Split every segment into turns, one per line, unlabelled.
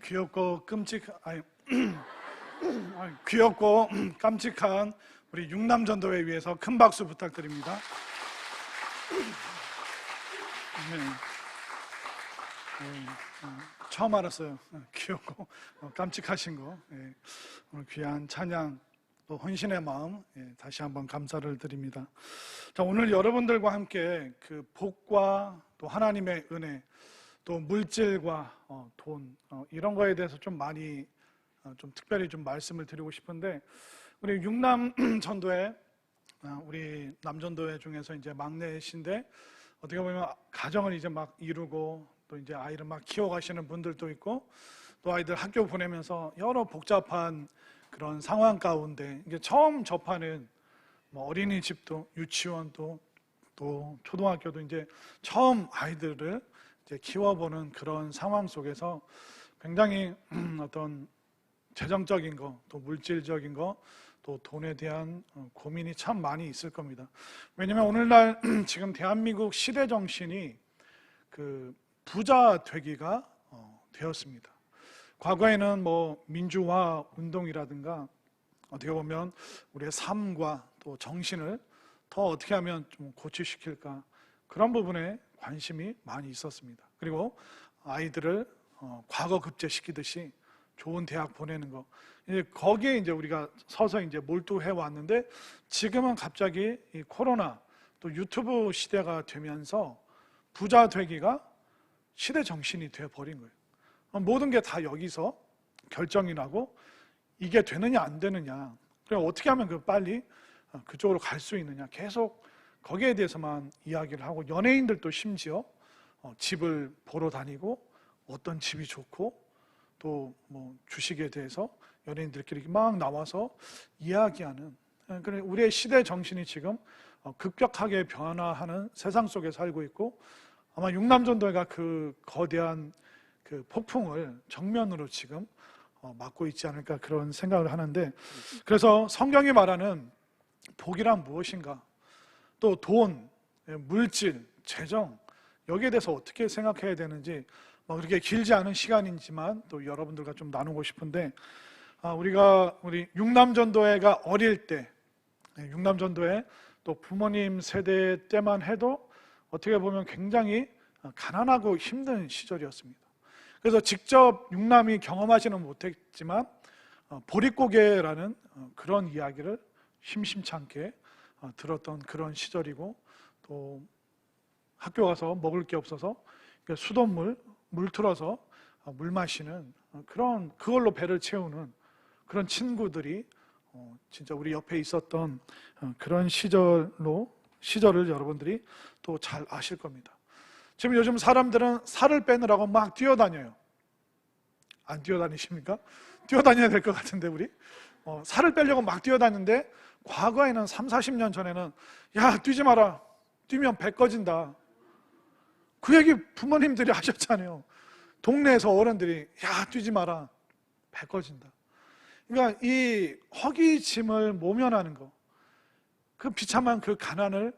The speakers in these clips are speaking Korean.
귀엽고 귀엽고 깜찍한 우리 육남전도회 위해서 큰 박수 부탁드립니다. 네. 처음 알았어요. 귀엽고 깜찍하신 거. 오늘 귀한 찬양 또 헌신의 마음 다시 한번 감사를 드립니다. 자, 오늘 여러분들과 함께 그 복과 또 하나님의 은혜 또 물질과 돈 이런 거에 대해서 좀 많이 좀 특별히 좀 말씀을 드리고 싶은데, 우리 육남 전도회 우리 남전도회 중에서 이제 막내신데 어떻게 보면 가정을 이제 막 이루고 또 이제 아이를 막 키워가시는 분들도 있고 또 아이들 학교 보내면서 여러 복잡한 그런 상황 가운데 이게 처음 접하는 뭐 어린이집도 유치원도 또 초등학교도 이제 처음 아이들을 이제 키워보는 그런 상황 속에서 굉장히 어떤 재정적인 거 또 물질적인 거 또 돈에 대한 고민이 참 많이 있을 겁니다. 왜냐하면 오늘날 지금 대한민국 시대 정신이 그 부자 되기가 되었습니다. 과거에는 뭐 민주화 운동이라든가 어떻게 보면 우리의 삶과 또 정신을 더 어떻게 하면 좀 고취시킬까, 그런 부분에 관심이 많이 있었습니다. 그리고 아이들을 과거 급제시키듯이 좋은 대학 보내는 거, 이제 거기에 이제 우리가 서서 이제 몰두해 왔는데, 지금은 갑자기 이 코로나 또 유튜브 시대가 되면서 부자 되기가 시대 정신이 되어 버린 거예요. 모든 게 다 여기서 결정이 나고 이게 되느냐 안 되느냐, 그럼 어떻게 하면 빨리 그쪽으로 갈 수 있느냐, 계속 거기에 대해서만 이야기를 하고, 연예인들도 심지어 집을 보러 다니고 어떤 집이 좋고 또 뭐 주식에 대해서 연예인들끼리 막 나와서 이야기하는, 그래 우리의 시대 정신이 지금 급격하게 변화하는 세상 속에 살고 있고, 아마 육남전도회가 그 거대한 그 폭풍을 정면으로 지금 맞고 있지 않을까, 그런 생각을 하는데, 그래서 성경이 말하는 복이란 무엇인가, 또 돈, 물질, 재정, 여기에 대해서 어떻게 생각해야 되는지 그렇게 길지 않은 시간이지만 또 여러분들과 좀 나누고 싶은데, 우리 육남전도회가 어릴 때, 육남전도회 또 부모님 세대 때만 해도 어떻게 보면 굉장히 가난하고 힘든 시절이었습니다. 그래서 직접 육남이 경험하지는 못했지만 보릿고개라는 그런 이야기를 심심치 않게 들었던 그런 시절이고, 또 학교 가서 먹을 게 없어서 수돗물 물 틀어서 물 마시는 그걸로 배를 채우는 그런 친구들이 진짜 우리 옆에 있었던 그런 시절을 여러분들이 또 잘 아실 겁니다. 지금 요즘 사람들은 살을 빼느라고 막 뛰어다녀요. 안 뛰어다니십니까? 뛰어다녀야 될 것 같은데, 우리 살을 빼려고 막 뛰어다니는데, 과거에는 30-40년 전에는 야 뛰지 마라, 뛰면 배 꺼진다, 그 얘기 부모님들이 하셨잖아요. 동네에서 어른들이 야 뛰지 마라, 배 꺼진다. 그러니까 이 허기짐을 모면하는 거, 그 비참한 그 가난을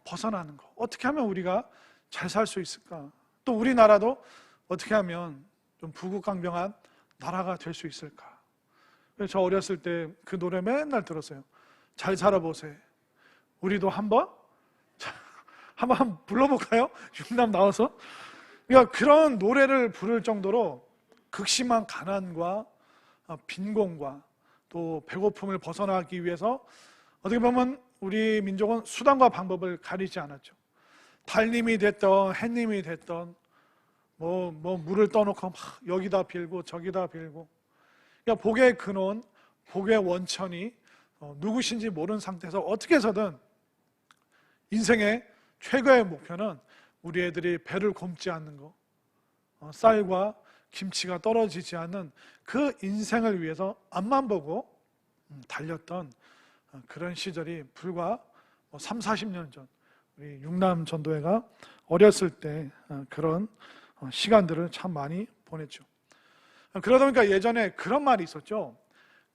벗어나는 거, 어떻게 하면 우리가 잘 살 수 있을까, 또 우리나라도 어떻게 하면 좀 부국강병한 나라가 될 수 있을까. 그래서 저 어렸을 때 그 노래 맨날 들었어요. 잘 살아보세. 우리도 한번 불러볼까요? 육남 나와서. 그러니까 그런 노래를 부를 정도로 극심한 가난과 빈곤과 또 배고픔을 벗어나기 위해서 어떻게 보면 우리 민족은 수단과 방법을 가리지 않았죠. 달님이 됐던 햇님이 됐던 뭐 물을 떠놓고 막 여기다 빌고 저기다 빌고, 그러니까 복의 근원, 복의 원천이 누구신지 모르는 상태에서 어떻게 해서든 인생의 최고의 목표는 우리 애들이 배를 곪지 않는 거, 쌀과 김치가 떨어지지 않는 그 인생을 위해서 앞만 보고 달렸던 그런 시절이 불과 30-40년 전 우리 육남전도회가 어렸을 때 그런 시간들을 참 많이 보냈죠. 그러다 보니까 예전에 그런 말이 있었죠.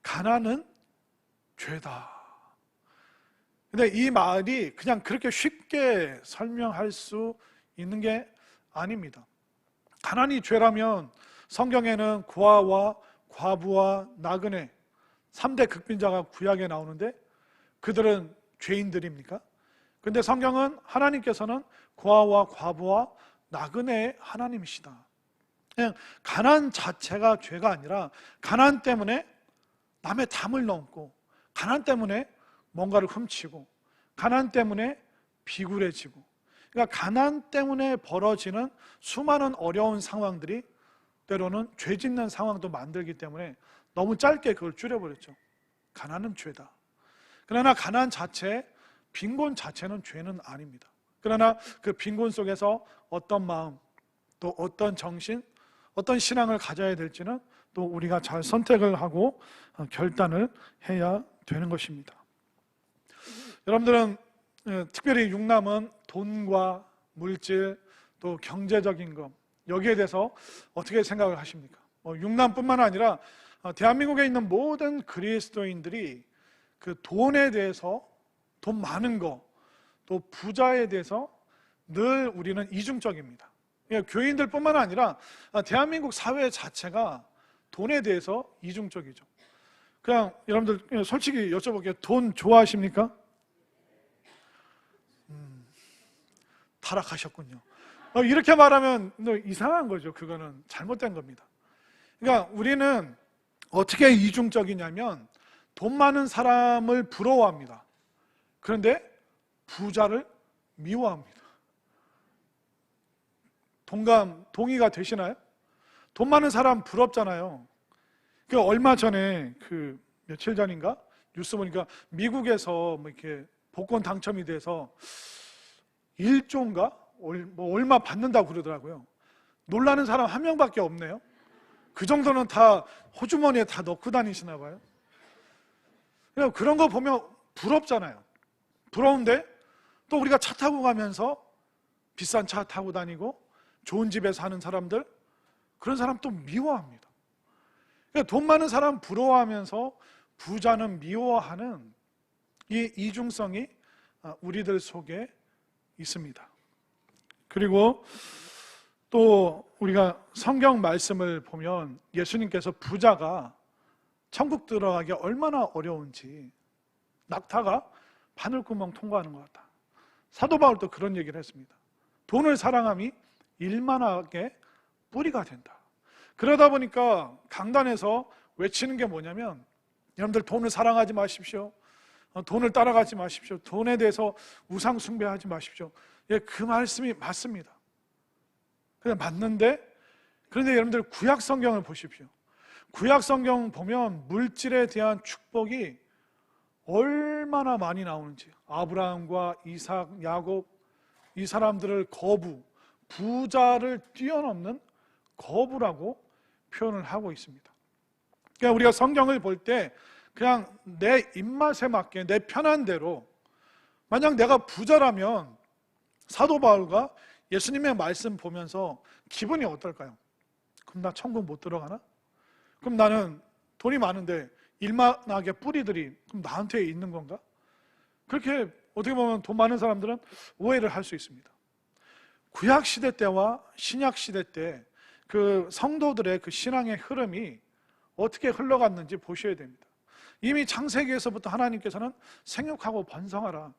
가난은 죄다. 근데 이 말이 그냥 그렇게 쉽게 설명할 수 있는 게 아닙니다. 가난이 죄라면 성경에는 고아와 과부와 나그네 3대 극빈자가 구약에 나오는데 그들은 죄인들입니까? 근데 성경은 하나님께서는 고아와 과부와 나그네의 하나님이시다. 그냥 가난 자체가 죄가 아니라 가난 때문에 남의 담을 넘고, 가난 때문에 뭔가를 훔치고, 가난 때문에 비굴해지고, 그러니까 가난 때문에 벌어지는 수많은 어려운 상황들이 때로는 죄 짓는 상황도 만들기 때문에 너무 짧게 그걸 줄여버렸죠. 가난은 죄다. 그러나 가난 자체, 빈곤 자체는 죄는 아닙니다. 그러나 그 빈곤 속에서 어떤 마음, 또 어떤 정신, 어떤 신앙을 가져야 될지는 또 우리가 잘 선택을 하고 결단을 해야 되는 것입니다. 여러분들은 특별히 육남은 돈과 물질, 또 경제적인 것, 여기에 대해서 어떻게 생각을 하십니까? 육남뿐만 아니라 대한민국에 있는 모든 그리스도인들이 그 돈에 대해서, 돈 많은 거, 또 부자에 대해서 늘 우리는 이중적입니다. 교인들뿐만 아니라 대한민국 사회 자체가 돈에 대해서 이중적이죠. 그냥 여러분들 솔직히 여쭤볼게요. 돈 좋아하십니까? 타락하셨군요. 이렇게 말하면 이상한 거죠. 그거는 잘못된 겁니다. 그러니까 우리는 어떻게 이중적이냐면 돈 많은 사람을 부러워합니다. 그런데 부자를 미워합니다. 동의가 되시나요? 돈 많은 사람 부럽잖아요. 얼마 전에 며칠 전인가 뉴스 보니까 미국에서 뭐 이렇게 복권 당첨이 돼서 1조인가 얼마 받는다고 그러더라고요. 놀라는 사람 한 명밖에 없네요. 그 정도는 다 호주머니에 다 넣고 다니시나 봐요. 그런 거 보면 부럽잖아요. 부러운데 또 우리가 차 타고 가면서 비싼 차 타고 다니고 좋은 집에 사는 사람들, 그런 사람 또 미워합니다. 그러니까 돈 많은 사람 부러워하면서 부자는 미워하는 이 이중성이 우리들 속에 있습니다. 그리고 또 우리가 성경 말씀을 보면 예수님께서 부자가 천국 들어가기 얼마나 어려운지, 낙타가 바늘구멍 통과하는 것 같다. 사도 바울도 그런 얘기를 했습니다. 돈을 사랑함이 일만하게 뿌리가 된다. 그러다 보니까 강단에서 외치는 게 뭐냐면, 여러분들 돈을 사랑하지 마십시오. 돈을 따라가지 마십시오. 돈에 대해서 우상 숭배하지 마십시오. 그 말씀이 맞습니다. 그냥 맞는데, 그런데 여러분들 구약 성경을 보십시오. 구약 성경 보면 물질에 대한 축복이 얼마나 많이 나오는지, 아브라함과 이삭, 야곱, 이 사람들을 부자를 뛰어넘는 거부라고 표현을 하고 있습니다. 그러니까 우리가 성경을 볼 때 그냥 내 입맛에 맞게, 내 편한 대로, 만약 내가 부자라면 사도 바울과 예수님의 말씀 보면서 기분이 어떨까요? 그럼 나 천국 못 들어가나? 그럼 나는 돈이 많은데 일만하게 뿌리들이 그럼 나한테 있는 건가? 그렇게 어떻게 보면 돈 많은 사람들은 오해를 할 수 있습니다. 구약 시대 때와 신약 시대 때 그 성도들의 그 신앙의 흐름이 어떻게 흘러갔는지 보셔야 됩니다. 이미 창세기에서부터 하나님께서는 생육하고 번성하라,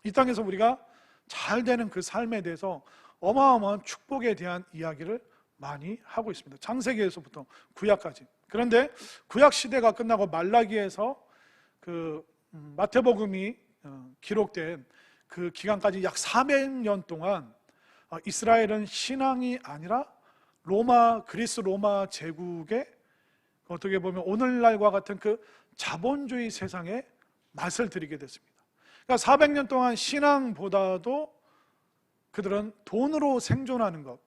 이 땅에서 우리가 잘 되는 그 삶에 대해서 어마어마한 축복에 대한 이야기를 많이 하고 있습니다. 창세기에서부터 구약까지. 그런데 구약 시대가 끝나고 말라기에서 그 마태복음이 기록된 그 기간까지 약 400년 동안 이스라엘은 신앙이 아니라 그리스 로마 제국의 어떻게 보면 오늘날과 같은 그 자본주의 세상에 맛을 들이게 됐습니다. 그러니까 400년 동안 신앙보다도 그들은 돈으로 생존하는 것,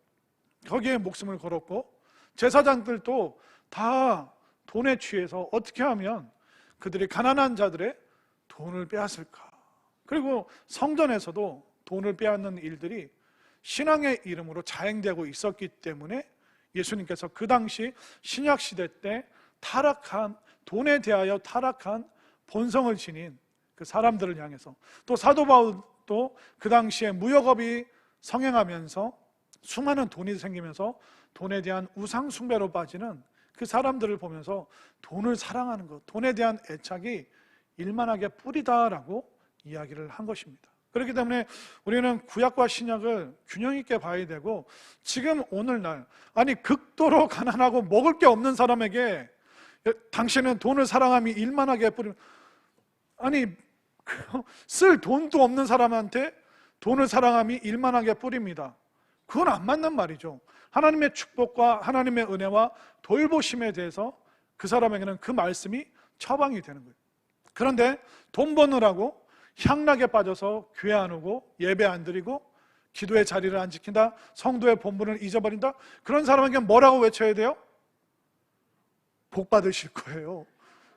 거기에 목숨을 걸었고, 제사장들도 다 돈에 취해서 어떻게 하면 그들이 가난한 자들의 돈을 빼앗을까. 그리고 성전에서도 돈을 빼앗는 일들이 신앙의 이름으로 자행되고 있었기 때문에 예수님께서 그 당시 신약시대 때 돈에 대하여 타락한 본성을 지닌 그 사람들을 향해서, 또 사도 바울도 그 당시에 무역업이 성행하면서 수많은 돈이 생기면서 돈에 대한 우상 숭배로 빠지는 그 사람들을 보면서 돈을 사랑하는 것, 돈에 대한 애착이 일만하게 뿌리다라고 이야기를 한 것입니다. 그렇기 때문에 우리는 구약과 신약을 균형 있게 봐야 되고, 지금 오늘날 아니 극도로 가난하고 먹을 게 없는 사람에게 당신은 돈을 사랑함이 일만하게 뿌리는, 아니 쓸 돈도 없는 사람한테 돈을 사랑함이 일만하게 뿌립니다. 그건 안 맞는 말이죠. 하나님의 축복과 하나님의 은혜와 돌보심에 대해서 그 사람에게는 그 말씀이 처방이 되는 거예요. 그런데 돈 버느라고 향락에 빠져서 교회 안 오고 예배 안 드리고 기도의 자리를 안 지킨다, 성도의 본분을 잊어버린다, 그런 사람에게 뭐라고 외쳐야 돼요? 복 받으실 거예요.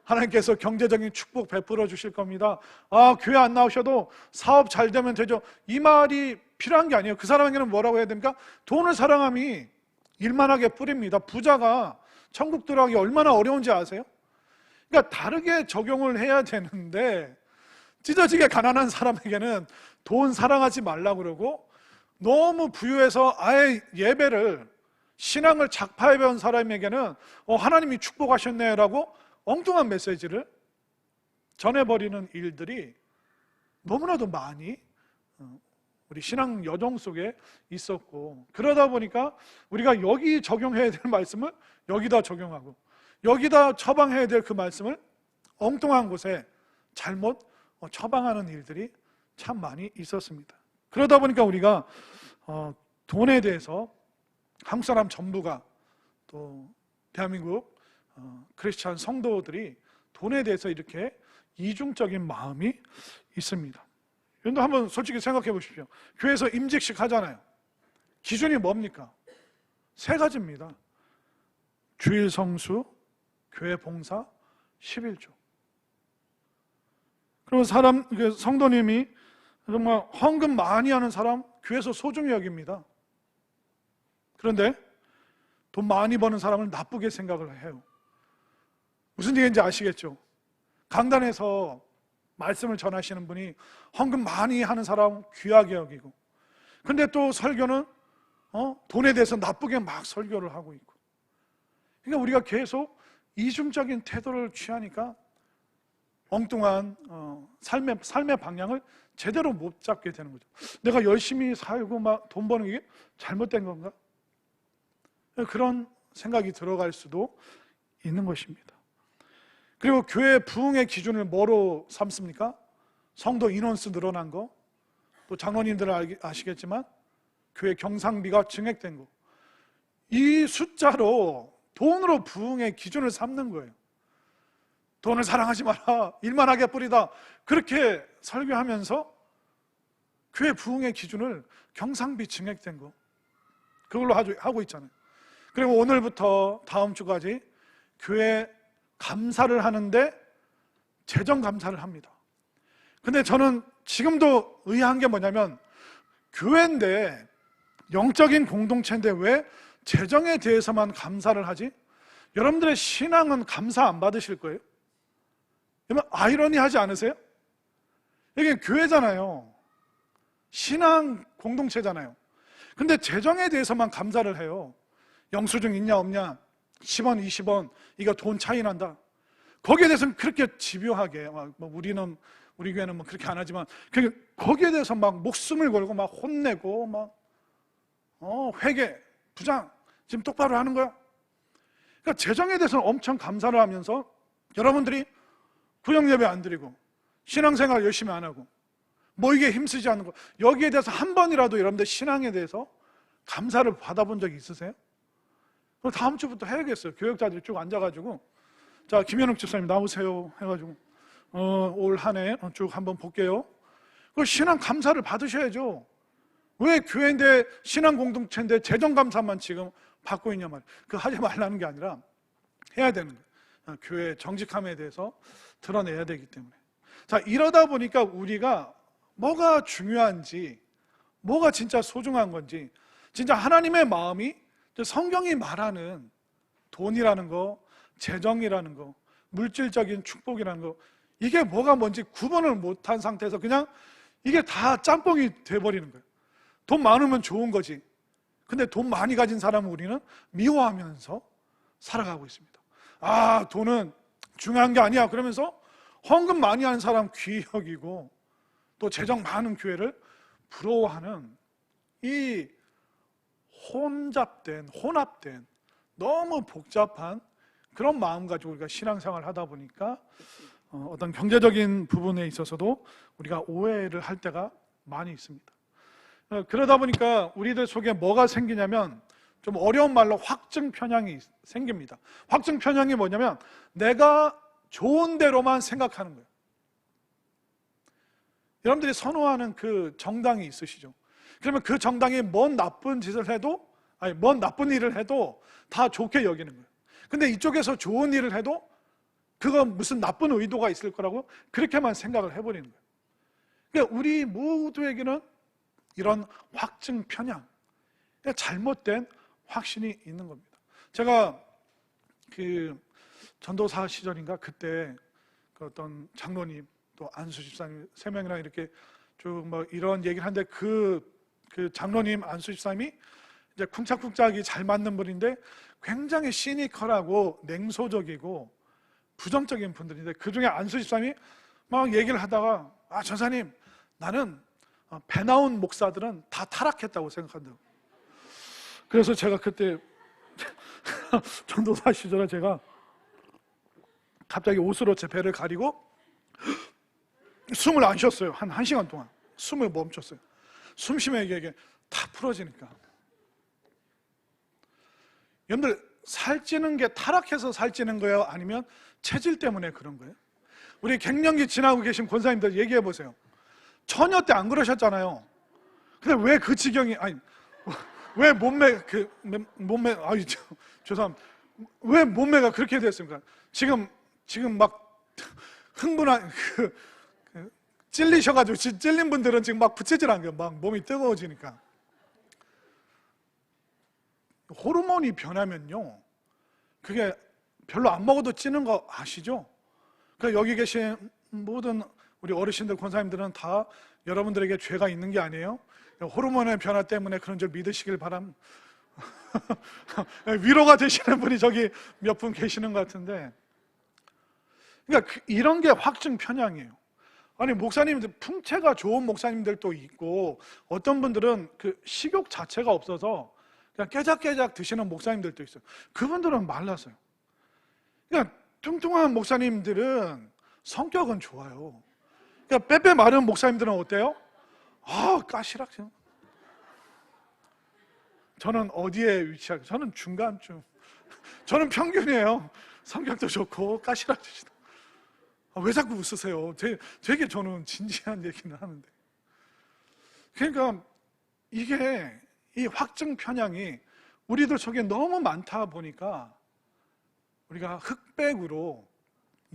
하나님께서 경제적인 축복 베풀어 주실 겁니다. 아, 교회 안 나오셔도 사업 잘 되면 되죠. 이 말이 필요한 게 아니에요. 그 사람에게는 뭐라고 해야 됩니까? 돈을 사랑함이 일만하게 뿌립니다. 부자가 천국 들어가기 얼마나 어려운지 아세요? 그러니까 다르게 적용을 해야 되는데, 찢어지게 가난한 사람에게는 돈 사랑하지 말라고 그러고, 너무 부유해서 아예 예배를, 신앙을 작파해 배운 사람에게는 하나님이 축복하셨네 라고 엉뚱한 메시지를 전해버리는 일들이 너무나도 많이 우리 신앙 여정 속에 있었고, 그러다 보니까 우리가 여기 적용해야 될 말씀을 여기다 적용하고, 여기다 처방해야 될 그 말씀을 엉뚱한 곳에 잘못 처방하는 일들이 참 많이 있었습니다. 그러다 보니까 우리가 돈에 대해서 한국 사람 전부가, 또 대한민국 크리스찬 성도들이 돈에 대해서 이렇게 이중적인 마음이 있습니다. 여러분도 한번 솔직히 생각해 보십시오. 교회에서 임직식 하잖아요. 기준이 뭡니까? 세 가지입니다. 주일 성수, 교회 봉사, 11조. 그러면 성도님이 정말 헌금 많이 하는 사람 교회에서 소중히 여깁니다. 그런데 돈 많이 버는 사람을 나쁘게 생각을 해요. 무슨 얘기인지 아시겠죠? 강단에서 말씀을 전하시는 분이 헌금 많이 하는 사람 귀하게 여기고, 근데 또 설교는 돈에 대해서 나쁘게 막 설교를 하고 있고. 그러니까 우리가 계속 이중적인 태도를 취하니까 엉뚱한 삶의 방향을 제대로 못 잡게 되는 거죠. 내가 열심히 살고 막 돈 버는 게 잘못된 건가? 그런 생각이 들어갈 수도 있는 것입니다. 그리고 교회 부흥의 기준을 뭐로 삼습니까? 성도 인원수 늘어난 거, 또 장로님들은 아시겠지만 교회 경상비가 증액된 거, 이 숫자로 돈으로 부흥의 기준을 삼는 거예요. 돈을 사랑하지 마라, 일만하게 뿌리다, 그렇게 설교하면서 교회 부흥의 기준을 경상비 증액된 거, 그걸로 하고 있잖아요. 그리고 오늘부터 다음 주까지 교회 감사를 하는데 재정 감사를 합니다. 근데 저는 지금도 의아한 게 뭐냐면, 교회인데, 영적인 공동체인데 왜 재정에 대해서만 감사를 하지? 여러분들의 신앙은 감사 안 받으실 거예요? 여러분 아이러니하지 않으세요? 이게 교회잖아요. 신앙 공동체잖아요. 근데 재정에 대해서만 감사를 해요. 영수증 있냐 없냐, 10원 20원 이거 돈 차이 난다, 거기에 대해서는 그렇게 집요하게 우리 교회는 그렇게 안 하지만 거기에 대해서 막 목숨을 걸고 막 혼내고 막 회계 부장 지금 똑바로 하는 거야. 그러니까 재정에 대해서는 엄청 감사를 하면서 여러분들이 구역 예배 안 드리고 신앙생활 열심히 안 하고 모이게 힘쓰지 않는 거, 여기에 대해서 한 번이라도 여러분들 신앙에 대해서 감사를 받아본 적이 있으세요? 그럼 다음 주부터 해야겠어요. 교역자들이 쭉 앉아가지고, 자, 김현욱 집사님 나오세요 해가지고 올 한 해 쭉 한번 볼게요. 그 신앙 감사를 받으셔야죠. 왜 교회인데 신앙 공동체인데 재정 감사만 지금 받고 있냐 말이에요. 그거 하지 말라는 게 아니라 해야 되는 거예요. 교회의 정직함에 대해서 드러내야 되기 때문에. 자, 이러다 보니까 우리가 뭐가 중요한지, 뭐가 진짜 소중한 건지, 진짜 하나님의 마음이 성경이 말하는 돈이라는 거, 재정이라는 거, 물질적인 축복이라는 거, 이게 뭐가 뭔지 구분을 못한 상태에서 그냥 이게 다 짬뽕이 돼버리는 거예요. 돈 많으면 좋은 거지. 근데 돈 많이 가진 사람은 우리는 미워하면서 살아가고 있습니다. 돈은 중요한 게 아니야 그러면서 헌금 많이 하는 사람 귀히 여기고 또 재정 많은 교회를 부러워하는 이 혼합된 너무 복잡한 그런 마음 가지고 우리가 신앙생활을 하다 보니까 어떤 경제적인 부분에 있어서도 우리가 오해를 할 때가 많이 있습니다. 그러다 보니까 우리들 속에 뭐가 생기냐면 좀 어려운 말로 확증 편향이 생깁니다. 확증 편향이 뭐냐면 내가 좋은 대로만 생각하는 거예요. 여러분들이 선호하는 그 정당이 있으시죠? 그러면 그 정당이 뭔 나쁜 일을 해도 다 좋게 여기는 거예요. 근데 이쪽에서 좋은 일을 해도 그건 무슨 나쁜 의도가 있을 거라고 그렇게만 생각을 해버리는 거예요. 그러니까 우리 모두에게는 이런 확증 편향, 잘못된 확신이 있는 겁니다. 제가 그 전도사 시절인가 그때 그 어떤 장로님 또 안수 집사님 3명이랑 이렇게 쭉 뭐 이런 얘기를 하는데 그 장로님 안수 집사님이 이제 쿵짝쿵짝이 잘 맞는 분인데 굉장히 시니컬하고 냉소적이고 부정적인 분들인데 그 중에 안수 집사님이 막 얘기를 하다가 전사님 나는 배 나온 목사들은 다 타락했다고 생각한다고. 그래서 제가 그때 전도사 시절에 제가 갑자기 옷으로 제 배를 가리고 숨을 안 쉬었어요. 한 1시간 동안 숨을 멈췄어요. 숨 쉬면 이게 다 풀어지니까. 여러분들 살찌는 게 타락해서 살찌는 거예요? 아니면 체질 때문에 그런 거예요? 우리 갱년기 지나고 계신 권사님들 얘기해 보세요. 처녀 때 안 그러셨잖아요. 근데 왜 그 지경이 왜 죄송합니다. 왜 몸매가 그렇게 됐습니까? 지금 막 흥분한 찔리셔가지고 찔린 분들은 지금 막 부채질한 거예요. 막 몸이 뜨거워지니까. 호르몬이 변하면요, 그게 별로 안 먹어도 찌는 거 아시죠? 그러니까 여기 계신 모든 우리 어르신들, 권사님들은 다 여러분들에게 죄가 있는 게 아니에요. 호르몬의 변화 때문에 그런 줄 믿으시길 바랍니다. 위로가 되시는 분이 저기 몇 분 계시는 것 같은데, 그러니까 이런 게 확증 편향이에요. 아니 목사님들 풍채가 좋은 목사님들도 있고 어떤 분들은 그 식욕 자체가 없어서 그냥 깨작깨작 드시는 목사님들도 있어요. 그분들은 말라서요. 그러니까 뚱뚱한 목사님들은 성격은 좋아요. 그러니까 빼빼 마른 목사님들은 어때요? 까시락. 저는 어디에 위치할까요? 저는 중간쯤. 저는 평균이에요. 성격도 좋고 까시락 드시다. 왜 자꾸 웃으세요? 되게 저는 진지한 얘기는 하는데. 그러니까 이게 이 확증 편향이 우리들 속에 너무 많다 보니까 우리가 흑백으로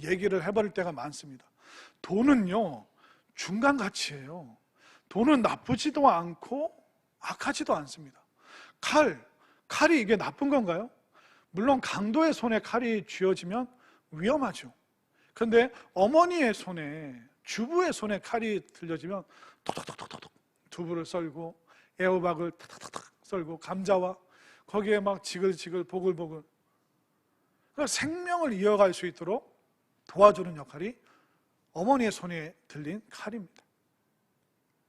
얘기를 해버릴 때가 많습니다. 돈은요, 중간 가치예요. 돈은 나쁘지도 않고 악하지도 않습니다. 칼이 이게 나쁜 건가요? 물론 강도의 손에 칼이 쥐어지면 위험하죠. 그런데 어머니의 손에, 주부의 손에 칼이 들려지면 톡톡톡톡톡 두부를 썰고 애호박을 탁탁탁 썰고 감자와 거기에 막 지글지글 보글보글 생명을 이어갈 수 있도록 도와주는 역할이 어머니의 손에 들린 칼입니다.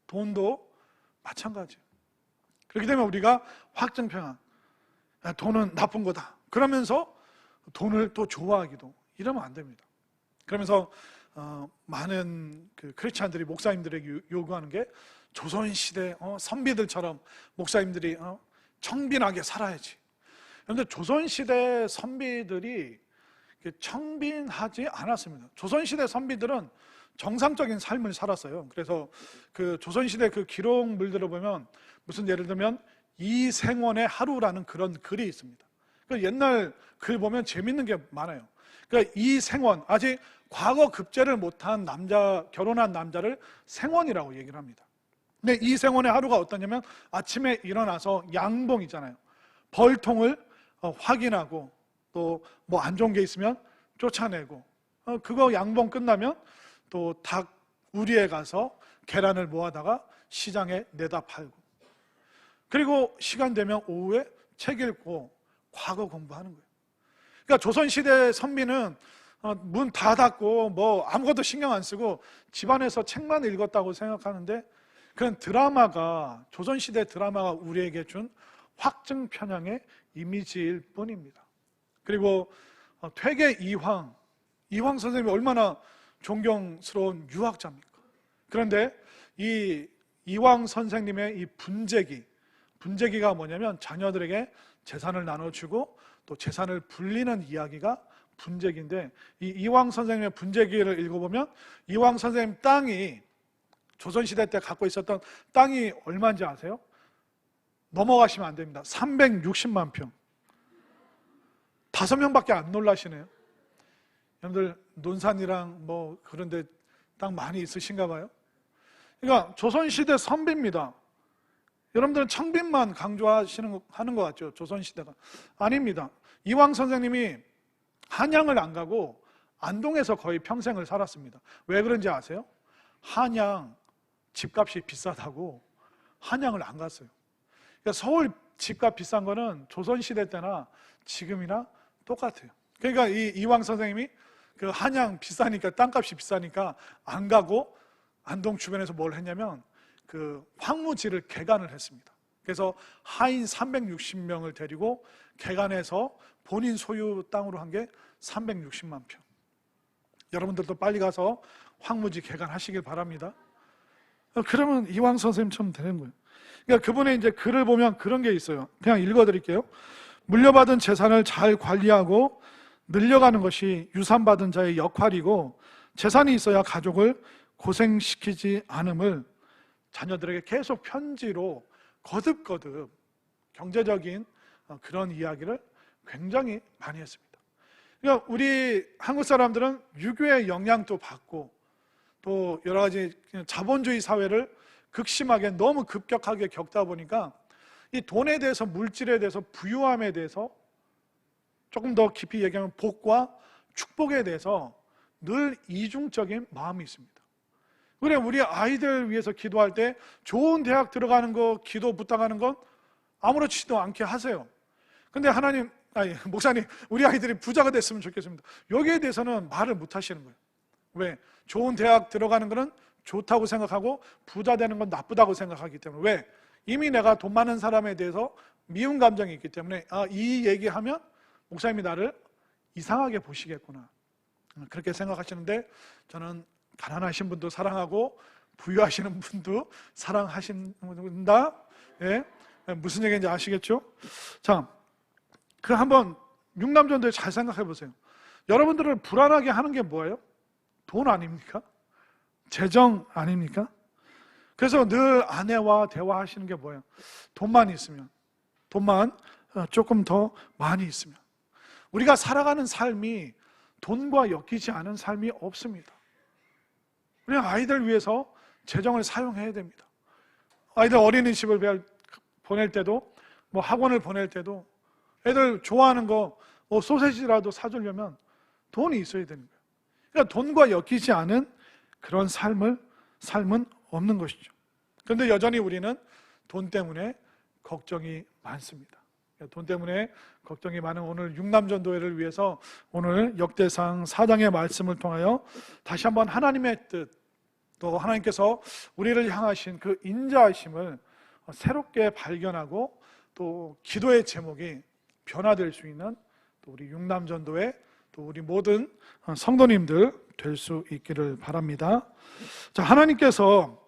돈도 마찬가지예요. 그렇기 때문에 우리가 확증편향, 돈은 나쁜 거다 그러면서 돈을 또 좋아하기도, 이러면 안 됩니다. 그러면서 많은 크리스찬들이 목사님들에게 요구하는 게 조선시대 선비들처럼 목사님들이 청빈하게 살아야지. 그런데 조선시대 선비들이 청빈하지 않았습니다. 조선시대 선비들은 정상적인 삶을 살았어요. 그래서 그 조선시대 그 기록물들을 보면 무슨 예를 들면 이생원의 하루라는 그런 글이 있습니다. 옛날 글 보면 재밌는 게 많아요. 그러니까 이생원, 아직 과거 급제를 못한 결혼한 남자를 생원이라고 얘기를 합니다. 근데 이생원의 하루가 어떠냐면 아침에 일어나서 양봉이잖아요. 벌통을 확인하고 또 뭐 안 좋은 게 있으면 쫓아내고 그거 양봉 끝나면 또 닭 우리에 가서 계란을 모아다가 시장에 내다 팔고 그리고 시간 되면 오후에 책 읽고 과거 공부하는 거예요. 그러니까 조선시대 선비는 문 다 닫고 뭐 아무것도 신경 안 쓰고 집안에서 책만 읽었다고 생각하는데, 그런 드라마가, 조선시대 드라마가 우리에게 준 확증 편향의 이미지일 뿐입니다. 그리고 퇴계 이황 선생님이 얼마나 존경스러운 유학자입니까? 그런데 이 이황 선생님의 이 분재기가 뭐냐면 자녀들에게 재산을 나눠주고 또 재산을 불리는 이야기가 분재기인데, 이 이황 선생님의 분재기를 읽어보면 이황 선생님 땅이, 조선시대 때 갖고 있었던 땅이 얼마인지 아세요? 넘어가시면 안 됩니다. 360만 평. 5명밖에 안 놀라시네요. 여러분들 논산이랑 뭐 그런데 땅 많이 있으신가 봐요. 그러니까 조선시대 선비입니다. 여러분들은 청빈만 하는 것 같죠, 조선시대가. 아닙니다. 이황 선생님이 한양을 안 가고 안동에서 거의 평생을 살았습니다. 왜 그런지 아세요? 한양 집값이 비싸다고 한양을 안 갔어요. 그러니까 서울 집값 비싼 거는 조선시대 때나 지금이나 똑같아요. 그러니까 이 이황 선생님이 그 한양 비싸니까, 땅값이 비싸니까 안 가고 안동 주변에서 뭘 했냐면 그 황무지를 개간을 했습니다. 그래서 하인 360명을 데리고 개간해서 본인 소유 땅으로 한 게 360만 평. 여러분들도 빨리 가서 황무지 개간하시길 바랍니다. 그러면 이황 선생님처럼 되는 거예요. 그러니까 그분의 이제 글을 보면 그런 게 있어요. 그냥 읽어드릴게요. 물려받은 재산을 잘 관리하고 늘려가는 것이 유산받은 자의 역할이고, 재산이 있어야 가족을 고생시키지 않음을 자녀들에게 계속 편지로 거듭거듭 경제적인 그런 이야기를 굉장히 많이 했습니다. 그러니까 우리 한국 사람들은 유교의 영향도 받고 또 여러 가지 자본주의 사회를 극심하게 너무 급격하게 겪다 보니까 이 돈에 대해서, 물질에 대해서, 부유함에 대해서, 조금 더 깊이 얘기하면 복과 축복에 대해서 늘 이중적인 마음이 있습니다. 그래, 우리 아이들 위해서 기도할 때 좋은 대학 들어가는 거 기도 부탁하는 건 아무렇지도 않게 하세요. 근데 목사님, 우리 아이들이 부자가 됐으면 좋겠습니다. 여기에 대해서는 말을 못 하시는 거예요. 왜? 좋은 대학 들어가는 거는 좋다고 생각하고 부자 되는 건 나쁘다고 생각하기 때문에. 왜? 이미 내가 돈 많은 사람에 대해서 미운 감정이 있기 때문에 이 얘기하면 목사님이 나를 이상하게 보시겠구나, 그렇게 생각하시는데, 저는 가난하신 분도 사랑하고 부유하시는 분도 사랑하신다. 예? 무슨 얘기인지 아시겠죠? 자, 그 한번 육남전도에 잘 생각해 보세요. 여러분들을 불안하게 하는 게 뭐예요? 돈 아닙니까? 재정 아닙니까? 그래서 늘 아내와 대화하시는 게 뭐예요? 돈만 있으면, 돈만 조금 더 많이 있으면. 우리가 살아가는 삶이 돈과 엮이지 않은 삶이 없습니다. 우리 아이들 위해서 재정을 사용해야 됩니다. 아이들 어린이집을 보낼 때도, 뭐 학원을 보낼 때도 애들 좋아하는 거 소세지라도 사주려면 돈이 있어야 되는 거예요. 그러니까 돈과 엮이지 않은 그런 삶은 없는 것이죠. 그런데 여전히 우리는 돈 때문에 걱정이 많습니다. 돈 때문에 걱정이 많은 오늘 육남전도회를 위해서 오늘 역대상 4장의 말씀을 통하여 다시 한번 하나님의 뜻, 또 하나님께서 우리를 향하신 그 인자하심을 새롭게 발견하고 또 기도의 제목이 변화될 수 있는 또 우리 육남전도회, 또 우리 모든 성도님들 될 수 있기를 바랍니다. 자, 하나님께서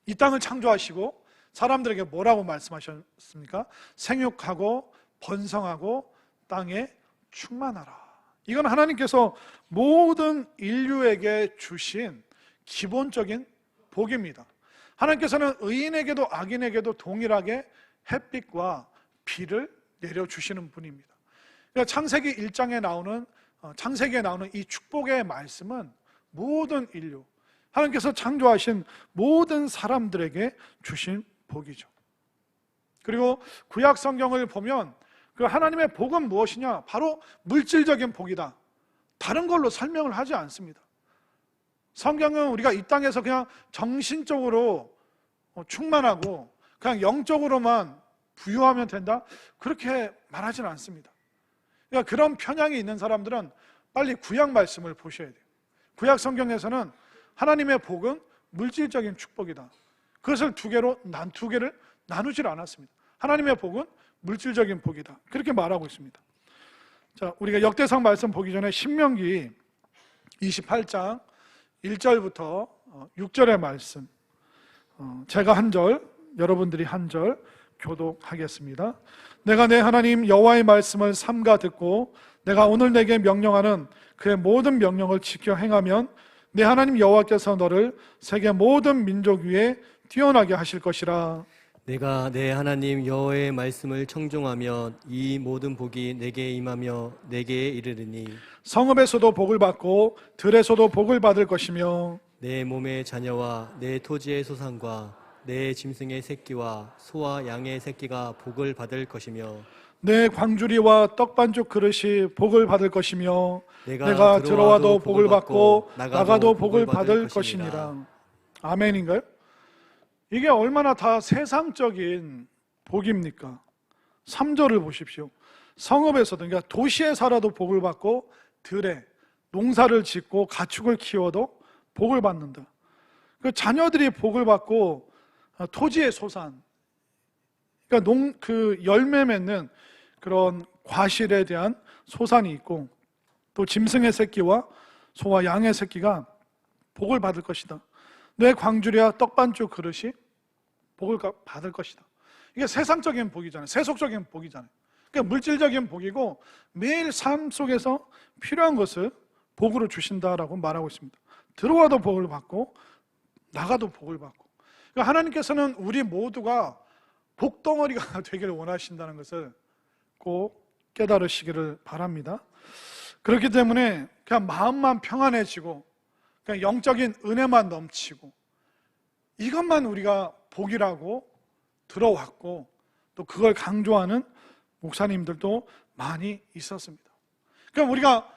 이 땅을 창조하시고 사람들에게 뭐라고 말씀하셨습니까? 생육하고 번성하고 땅에 충만하라. 이건 하나님께서 모든 인류에게 주신 기본적인 복입니다. 하나님께서는 의인에게도 악인에게도 동일하게 햇빛과 비를 내려주시는 분입니다. 그러니까 창세기 1장에 나오는 창세기에 나오는 이 축복의 말씀은 모든 인류, 하나님께서 창조하신 모든 사람들에게 주신 복이죠. 그리고 구약 성경을 보면 그 하나님의 복은 무엇이냐? 바로 물질적인 복이다. 다른 걸로 설명을 하지 않습니다. 성경은 우리가 이 땅에서 그냥 정신적으로 충만하고 그냥 영적으로만 부유하면 된다? 그렇게 말하지는 않습니다. 그러니까 그런 편향이 있는 사람들은 빨리 구약 말씀을 보셔야 돼요. 구약 성경에서는 하나님의 복은 물질적인 축복이다. 그것을 두 개를 나누질 않았습니다. 하나님의 복은 물질적인 복이다. 그렇게 말하고 있습니다. 자, 우리가 역대상 말씀 보기 전에 신명기 28장 1절부터 6절의 말씀, 제가 한 절, 여러분들이 한 절 교독하겠습니다. 내가 내 하나님 여호와의 말씀을 삼가 듣고 내가 오늘 내게 명령하는 그의 모든 명령을 지켜 행하면 내 하나님 여호와께서 너를 세계 모든 민족 위에 뛰어나게 하실 것이라.
내가 내 하나님 여호와의 말씀을 청종하면 이 모든 복이 내게 임하며 내게 이르르니
성읍에서도 복을 받고 들에서도 복을 받을 것이며
내 몸의 자녀와 내 토지의 소산과 내 짐승의 새끼와 소와 양의 새끼가 복을 받을 것이며
내 광주리와 떡반죽 그릇이 복을 받을 것이며 내가 들어와도 복을 받고 나가도 복을 받을 것이니라. 아멘인가요? 이게 얼마나 다 세상적인 복입니까? 3절을 보십시오. 성읍에서도, 그러니까 도시에 살아도 복을 받고 들에 농사를 짓고 가축을 키워도 복을 받는다. 그 자녀들이 복을 받고 토지의 소산, 그러니까 그 열매 맺는 그런 과실에 대한 소산이 있고 또 짐승의 새끼와 소와 양의 새끼가 복을 받을 것이다. 내 광주리와 떡반죽 그릇이 복을 받을 것이다. 이게 세상적인 복이잖아요. 세속적인 복이잖아요. 그러니까 물질적인 복이고 매일 삶 속에서 필요한 것을 복으로 주신다라고 말하고 있습니다. 들어와도 복을 받고 나가도 복을 받고. 그러니까 하나님께서는 우리 모두가 복덩어리가 되기를 원하신다는 것을 꼭 깨달으시기를 바랍니다. 그렇기 때문에 그냥 마음만 평안해지고 그냥 영적인 은혜만 넘치고 이것만 우리가 복이라고 들어왔고 또 그걸 강조하는 목사님들도 많이 있었습니다. 그러니까 우리가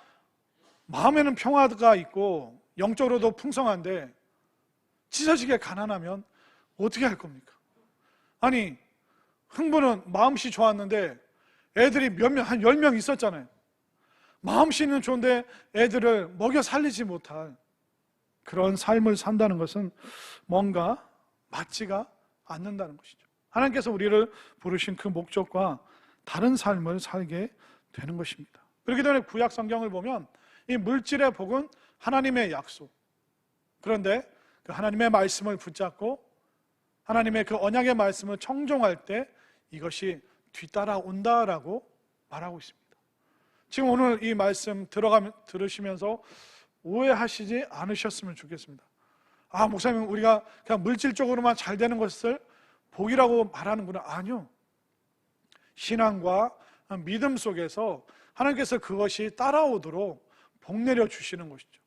마음에는 평화가 있고 영적으로도 풍성한데 지저지게 가난하면 어떻게 할 겁니까? 아니 흥부는 마음씨 좋았는데 애들이 한 10명 있었잖아요. 마음씨는 좋은데 애들을 먹여 살리지 못할 그런 삶을 산다는 것은 뭔가 맞지가 않는다는 것이죠. 하나님께서 우리를 부르신 그 목적과 다른 삶을 살게 되는 것입니다. 그렇기 때문에 구약 성경을 보면 이 물질의 복은 하나님의 약속, 그런데 그 하나님의 말씀을 붙잡고 하나님의 그 언약의 말씀을 청종할 때 이것이 뒤따라온다라고 말하고 있습니다. 지금 오늘 이 말씀 들으시면서 오해하시지 않으셨으면 좋겠습니다. 아, 목사님, 우리가 그냥 물질적으로만 잘 되는 것을 복이라고 말하는구나. 아니요. 신앙과 믿음 속에서 하나님께서 그것이 따라오도록 복 내려 주시는 것이죠.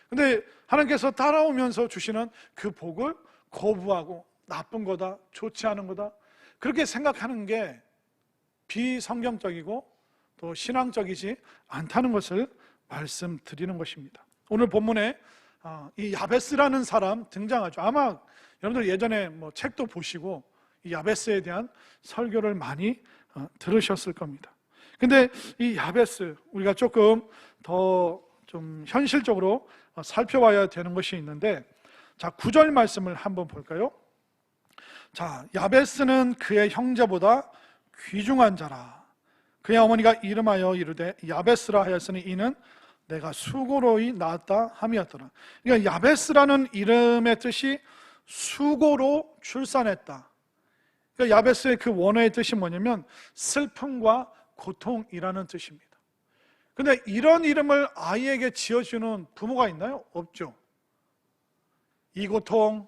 근데 하나님께서 따라오면서 주시는 그 복을 거부하고 나쁜 거다, 좋지 않은 거다, 그렇게 생각하는 게 비성경적이고 또 신앙적이지 않다는 것을 말씀드리는 것입니다. 오늘 본문에 이 야베스라는 사람 등장하죠. 아마 여러분들 예전에 뭐 책도 보시고 이 야베스에 대한 설교를 많이 들으셨을 겁니다. 근데 이 야베스, 우리가 조금 더 좀 현실적으로 살펴봐야 되는 것이 있는데, 자, 9절 말씀을 한번 볼까요? 자, 야베스는 그의 형제보다 귀중한 자라. 그의 어머니가 이름하여 이르되 야베스라 하였으니 이는 내가 수고로이 낳았다 함이었더라. 그러니까 야베스라는 이름의 뜻이 수고로 출산했다. 그러니까 야베스의 그 원어의 뜻이 뭐냐면 슬픔과 고통이라는 뜻입니다. 근데 이런 이름을 아이에게 지어주는 부모가 있나요? 없죠. 이고통,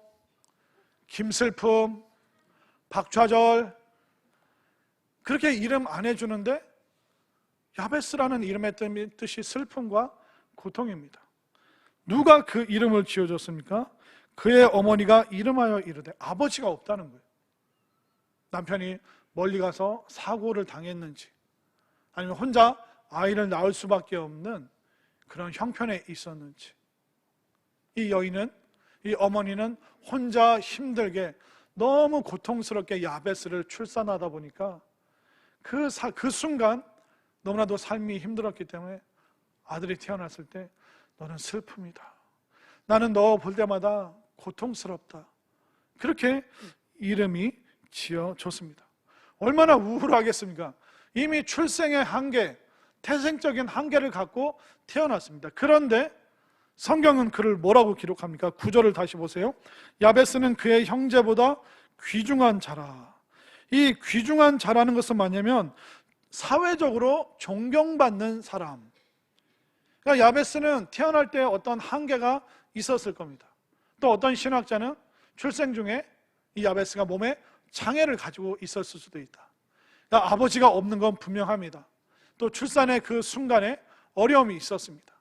김슬픔, 박좌절, 그렇게 이름 안 해주는데 야베스라는 이름의 뜻이 슬픔과 고통입니다. 누가 그 이름을 지어줬습니까? 그의 어머니가 이름하여 이르되, 아버지가 없다는 거예요. 남편이 멀리 가서 사고를 당했는지 아니면 혼자 아이를 낳을 수밖에 없는 그런 형편에 있었는지, 이 어머니는 혼자 힘들게 너무 고통스럽게 야베스를 출산하다 보니까 그 순간 너무나도 삶이 힘들었기 때문에 아들이 태어났을 때 너는 슬픔이다, 나는 너 볼 때마다 고통스럽다, 그렇게 이름이 지어졌습니다. 얼마나 우울하겠습니까? 이미 출생의 한계, 태생적인 한계를 갖고 태어났습니다. 그런데 성경은 그를 뭐라고 기록합니까? 9절을 다시 보세요. 야베스는 그의 형제보다 귀중한 자라. 이 귀중한 자라는 것은 뭐냐면 사회적으로 존경받는 사람. 그러니까 야베스는 태어날 때 어떤 한계가 있었을 겁니다. 또 어떤 신학자는 출생 중에 이 야베스가 몸에 장애를 가지고 있었을 수도 있다. 그러니까 아버지가 없는 건 분명합니다. 또 출산의 그 순간에 어려움이 있었습니다.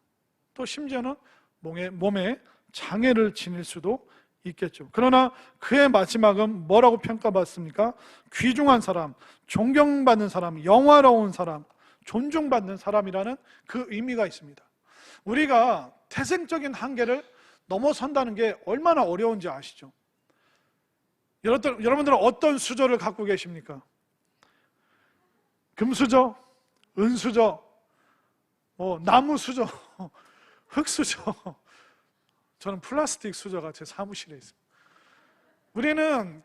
또 심지어는 몸에 장애를 지닐 수도 있겠죠. 그러나 그의 마지막은 뭐라고 평가받습니까? 귀중한 사람, 존경받는 사람, 영화로운 사람, 존중받는 사람이라는 그 의미가 있습니다. 우리가 태생적인 한계를 넘어선다는 게 얼마나 어려운지 아시죠? 여러분들은 어떤 수저를 갖고 계십니까? 금수저, 은수저, 나무수저, 흙수저. 저는 플라스틱 수저가 제 사무실에 있습니다. 우리는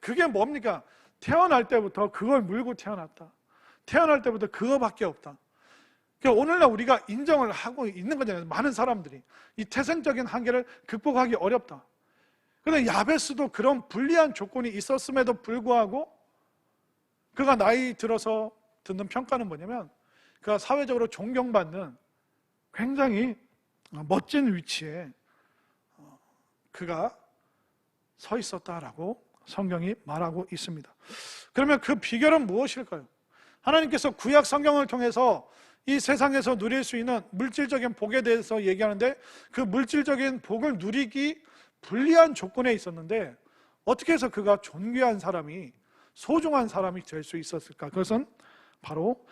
그게 뭡니까? 태어날 때부터 그걸 물고 태어났다. 태어날 때부터 그거밖에 없다. 그러니까 오늘날 우리가 인정을 하고 있는 거잖아요. 많은 사람들이 이 태생적인 한계를 극복하기 어렵다. 그런데 야베스도 그런 불리한 조건이 있었음에도 불구하고 그가 나이 들어서 듣는 평가는 뭐냐면 그가 사회적으로 존경받는 굉장히 멋진 위치에 그가 서 있었다라고 성경이 말하고 있습니다. 그러면 그 비결은 무엇일까요? 하나님께서 구약 성경을 통해서 이 세상에서 누릴 수 있는 물질적인 복에 대해서 얘기하는데 그 물질적인 복을 누리기 불리한 조건에 있었는데 어떻게 해서 그가 존귀한 사람이, 소중한 사람이 될 수 있었을까? 그것은 바로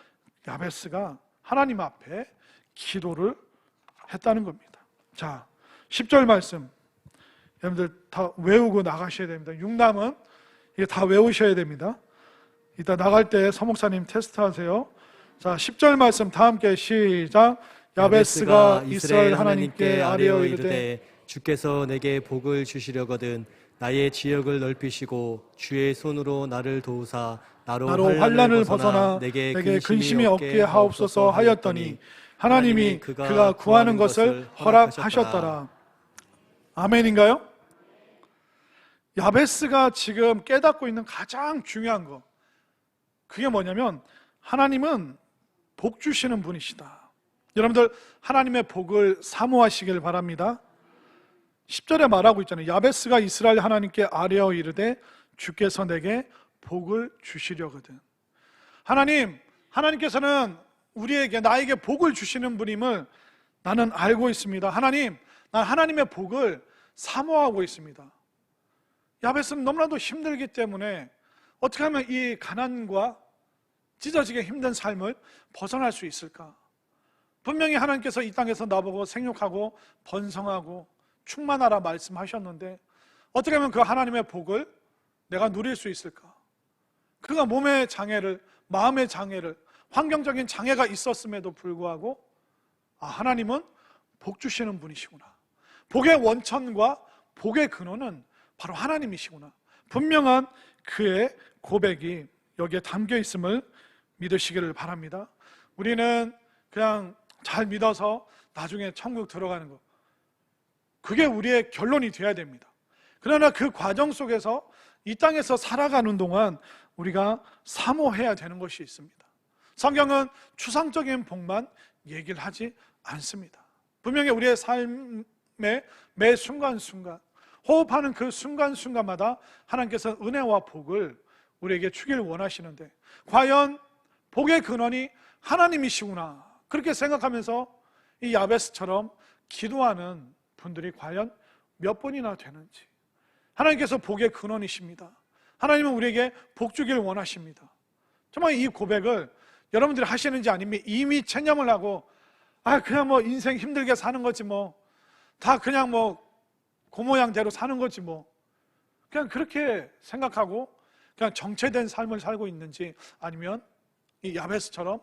야베스가 하나님 앞에 기도를 했다는 겁니다. 자, 10절 말씀 여러분들 다 외우고 나가셔야 됩니다. 6남은 이게 다 외우셔야 됩니다. 이따 나갈 때 서목사님 테스트하세요. 자, 10절 말씀 다 함께 시작. 야베스가 이스라엘 하나님께 아뢰어 이르되
주께서 내게 복을 주시려거든 나의 지역을 넓히시고 주의 손으로 나를 도우사 나로 환난을 벗어나 내게
근심이 없게 하옵소서 하였더니 하나님이 그가 구하는 것을 허락하셨더라. 아멘인가요? 야베스가 지금 깨닫고 있는 가장 중요한 거, 그게 뭐냐면 하나님은 복 주시는 분이시다. 여러분들 하나님의 복을 사모하시길 바랍니다. 10절에 말하고 있잖아요. 야베스가 이스라엘 하나님께 아뢰어 이르되 주께서 내게 복을 주시려거든. 하나님께서는 나에게 복을 주시는 분임을 나는 알고 있습니다. 난 하나님의 복을 사모하고 있습니다. 야베스는 너무나도 힘들기 때문에 어떻게 하면 이 가난과 찢어지게 힘든 삶을 벗어날 수 있을까? 분명히 하나님께서 이 땅에서 나보고 생육하고 번성하고 충만하라 말씀하셨는데 어떻게 하면 그 하나님의 복을 내가 누릴 수 있을까? 그가 몸의 장애를, 마음의 장애를, 환경적인 장애가 있었음에도 불구하고 하나님은 복 주시는 분이시구나. 복의 원천과 복의 근원은 바로 하나님이시구나. 분명한 그의 고백이 여기에 담겨 있음을 믿으시기를 바랍니다. 우리는 그냥 잘 믿어서 나중에 천국 들어가는 것, 그게 우리의 결론이 되어야 됩니다. 그러나 그 과정 속에서 이 땅에서 살아가는 동안 우리가 사모해야 되는 것이 있습니다. 성경은 추상적인 복만 얘기를 하지 않습니다. 분명히 우리의 삶의 매 순간순간, 호흡하는 그 순간순간마다 하나님께서 은혜와 복을 우리에게 주길 원하시는데 과연 복의 근원이 하나님이시구나, 그렇게 생각하면서 이 야베스처럼 기도하는 분들이 과연 몇 분이나 되는지. 하나님께서 복의 근원이십니다. 하나님은 우리에게 복 주길 원하십니다. 정말 이 고백을 여러분들이 하시는지 아니면 이미 체념을 하고 그냥 뭐 인생 힘들게 사는 거지 뭐, 다 그냥 뭐 그 모양대로 사는 거지 뭐, 그냥 그렇게 생각하고 그냥 정체된 삶을 살고 있는지, 아니면 이 야베스처럼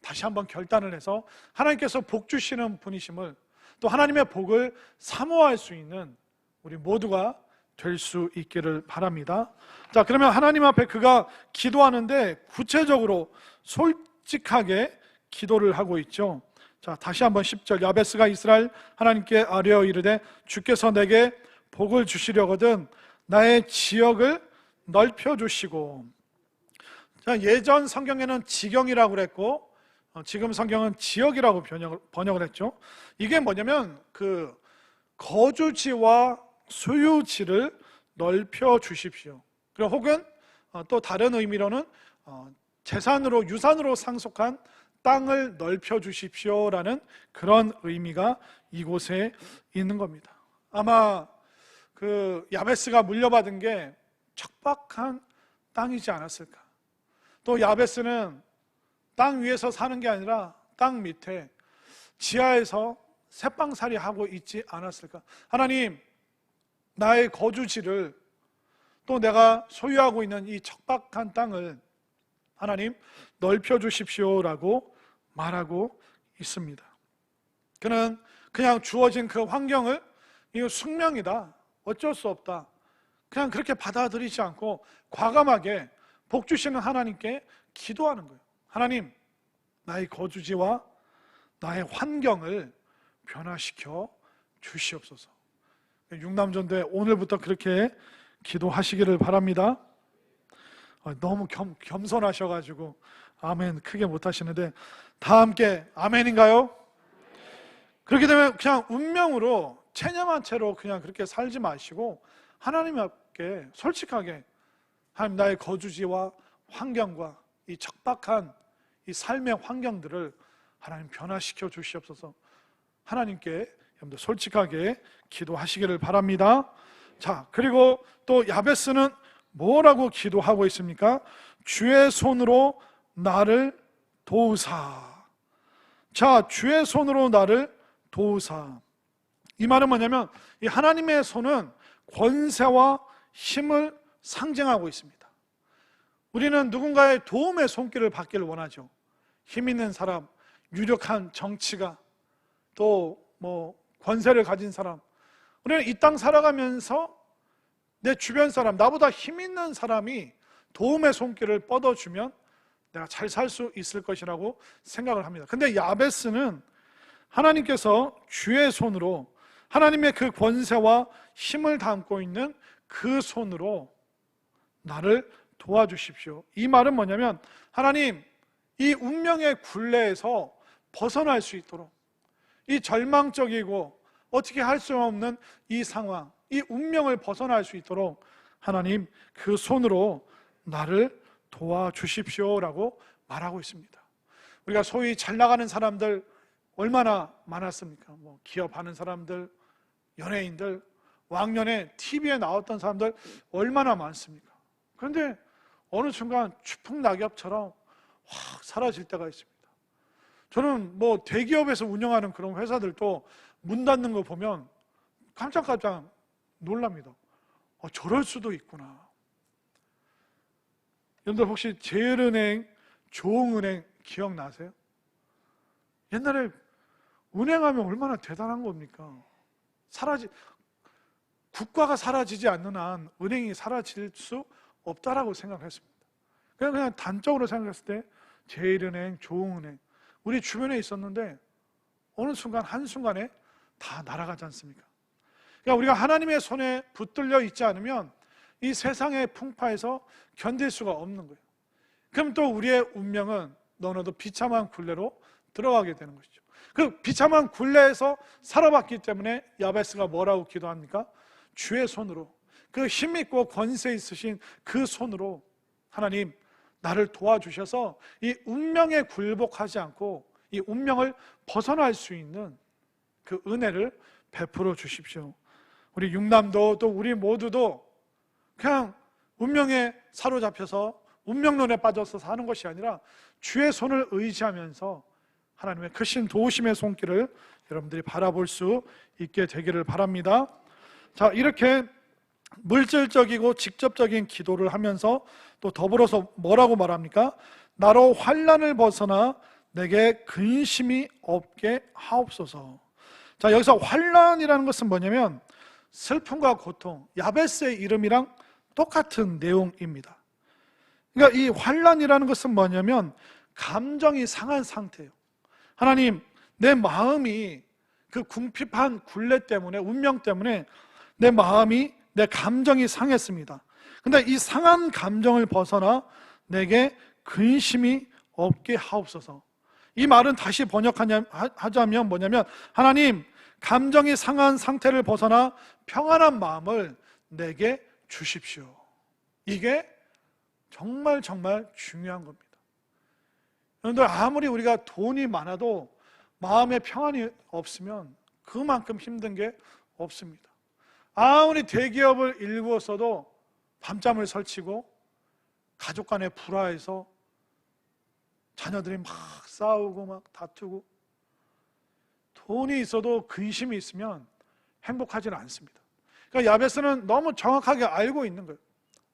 다시 한번 결단을 해서 하나님께서 복 주시는 분이심을, 또 하나님의 복을 사모할 수 있는 우리 모두가 될 수 있기를 바랍니다. 자, 그러면 하나님 앞에 그가 기도하는데 구체적으로 솔직하게 기도를 하고 있죠. 자, 다시 한번 10절. 야베스가 이스라엘 하나님께 아뢰어 이르되 주께서 내게 복을 주시려거든 나의 지역을 넓혀 주시고. 자, 예전 성경에는 지경이라고 그랬고 지금 성경은 지역이라고 번역을 했죠. 이게 뭐냐면 그 거주지와 소유지를 넓혀 주십시오. 그리고 혹은 또 다른 의미로는 재산으로, 유산으로 상속한 땅을 넓혀 주십시오라는 그런 의미가 이곳에 있는 겁니다. 아마 그 야베스가 물려받은 게 척박한 땅이지 않았을까. 또 야베스는 땅 위에서 사는 게 아니라 땅 밑에 지하에서 새빵살이 하고 있지 않았을까. 하나님, 나의 거주지를, 또 내가 소유하고 있는 이 척박한 땅을 하나님 넓혀 주십시오라고 말하고 있습니다. 그는 그냥 주어진 그 환경을 이거 숙명이다, 어쩔 수 없다, 그냥 그렇게 받아들이지 않고 과감하게 복 주시는 하나님께 기도하는 거예요. 하나님, 나의 거주지와 나의 환경을 변화시켜 주시옵소서. 육남전대 오늘부터 그렇게 기도하시기를 바랍니다. 너무 겸손하셔가지고 아멘 크게 못하시는데 다 함께 아멘인가요? 그렇게 되면 그냥 운명으로 체념한 채로 그냥 그렇게 살지 마시고 하나님 앞에 솔직하게, 하나님, 나의 거주지와 환경과 이 척박한 이 삶의 환경들을 하나님 변화시켜 주시옵소서. 하나님께 여러분들 솔직하게 기도하시기를 바랍니다. 자, 그리고 또 야베스는 뭐라고 기도하고 있습니까? 주의 손으로 나를 도우사. 자, 주의 손으로 나를 도우사. 이 말은 뭐냐면 이 하나님의 손은 권세와 힘을 상징하고 있습니다. 우리는 누군가의 도움의 손길을 받기를 원하죠. 힘 있는 사람, 유력한 정치가, 또 권세를 가진 사람. 우리는 이 땅 살아가면서 내 주변 사람, 나보다 힘 있는 사람이 도움의 손길을 뻗어주면 내가 잘 살 수 있을 것이라고 생각을 합니다. 근데 야베스는 하나님께서 주의 손으로, 하나님의 그 권세와 힘을 담고 있는 그 손으로 나를 도와주십시오. 이 말은 뭐냐면 하나님, 이 운명의 굴레에서 벗어날 수 있도록, 이 절망적이고 어떻게 할 수 없는 이 상황, 이 운명을 벗어날 수 있도록 하나님 그 손으로 나를 도와주십시오라고 말하고 있습니다. 우리가 소위 잘 나가는 사람들 얼마나 많았습니까? 기업하는 사람들, 연예인들, 왕년에 TV에 나왔던 사람들 얼마나 많습니까? 그런데 어느 순간 추풍낙엽처럼 확 사라질 때가 있습니다. 저는 대기업에서 운영하는 그런 회사들도 문 닫는 거 보면 깜짝깜짝 놀랍니다. 저럴 수도 있구나. 여러분들 혹시 제일은행, 조흥은행 기억나세요? 옛날에 은행하면 얼마나 대단한 겁니까? 국가가 사라지지 않는 한 은행이 사라질 수 없다라고 생각했습니다. 그냥 단적으로 생각했을 때 제일은행, 조흥은행 우리 주변에 있었는데 어느 순간 한순간에 다 날아가지 않습니까? 그러니까 우리가 하나님의 손에 붙들려 있지 않으면 이 세상의 풍파에서 견딜 수가 없는 거예요. 그럼 또 우리의 운명은 너무나도 비참한 굴레로 들어가게 되는 것이죠. 그 비참한 굴레에서 살아왔기 때문에 야베스가 뭐라고 기도합니까? 주의 손으로, 그 힘있고 권세 있으신 그 손으로 하나님 나를 도와주셔서 이 운명에 굴복하지 않고 이 운명을 벗어날 수 있는 그 은혜를 베풀어 주십시오. 우리 육남도 또 우리 모두도 그냥 운명에 사로잡혀서 운명론에 빠져서 사는 것이 아니라 주의 손을 의지하면서 하나님의 크신 도우심의 손길을 여러분들이 바라볼 수 있게 되기를 바랍니다. 자, 이렇게 물질적이고 직접적인 기도를 하면서 또 더불어서 뭐라고 말합니까? 나로 환난을 벗어나 내게 근심이 없게 하옵소서. 자, 여기서 환난이라는 것은 뭐냐면 슬픔과 고통, 야베스의 이름이랑 똑같은 내용입니다. 그러니까 이 환난이라는 것은 뭐냐면 감정이 상한 상태예요. 하나님, 내 마음이 그 궁핍한 굴레 때문에, 운명 때문에 내 마음이, 내 감정이 상했습니다. 근데 이 상한 감정을 벗어나 내게 근심이 없게 하옵소서. 이 말은 다시 번역하자면 뭐냐면, 하나님, 감정이 상한 상태를 벗어나 평안한 마음을 내게 주십시오. 이게 정말 중요한 겁니다. 여러분들, 아무리 우리가 돈이 많아도 마음에 평안이 없으면 그만큼 힘든 게 없습니다. 아무리 대기업을 일구었어도 밤잠을 설치고 가족 간에 불화해서 자녀들이 막 싸우고 막 다투고, 돈이 있어도 근심이 있으면 행복하지는 않습니다. 그러니까 야베스는 너무 정확하게 알고 있는 거예요.